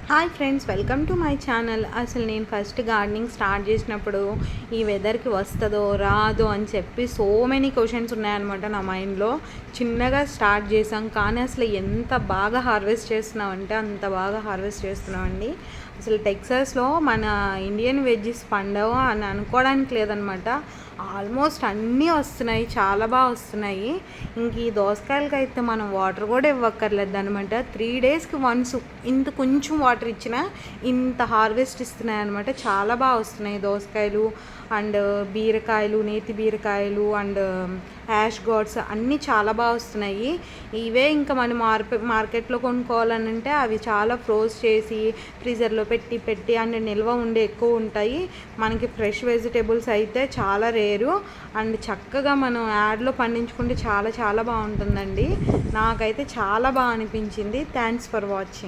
Hi friends, welcome to my channel. అసలు నేను first gardening start చేసినప్పుడు ఈ వెదర్కి వస్తుందో రాదో అని చెప్పి సో మెనీ క్వశ్చన్స్ ఉన్నాయన్నమాట నా మైండ్లో. చిన్నగా స్టార్ట్ చేసాం, కానీ అసలు ఎంత బాగా హార్వెస్ట్ చేస్తున్నామంటే అంత బాగా హార్వెస్ట్ చేస్తున్నామండి. అసలు టెక్సాస్లో మన ఇండియన్ వెజ్జెస్ పండవు అని అనుకోవడానికి లేదనమాట. ఆల్మోస్ట్ అన్నీ వస్తున్నాయి, చాలా బాగా వస్తున్నాయి. ఇంక ఈ దోసకాయలకి అయితే మనం వాటర్ కూడా ఇవ్వక్కర్లేదు అనమాట. 3 డేస్కి వన్స్ ఇంత కొంచెం వాటర్ ఇచ్చినా ఇంత హార్వెస్ట్ ఇస్తున్నాయి అనమాట. చాలా బాగా వస్తున్నాయి దోసకాయలు అండ్ బీరకాయలు, నేతి బీరకాయలు అండ్ యాష్ గాడ్స్ అన్నీ చాలా బాగా వస్తున్నాయి. ఇవే ఇంకా మనం మార్కెట్లో కొనుక్కోవాలని అంటే అవి చాలా ఫ్రోజ్ చేసి ఫ్రీజర్లో పెట్టి అండ్ నిల్వ ఉండి ఎక్కువ ఉంటాయి. మనకి ఫ్రెష్ వెజిటేబుల్స్ అయితే చాలా రేరు అండ్ చక్కగా మనం యాడ్లో పండించుకుంటే చాలా చాలా బాగుంటుందండి. నాకైతే చాలా బాగా అనిపించింది. Thanks for watching.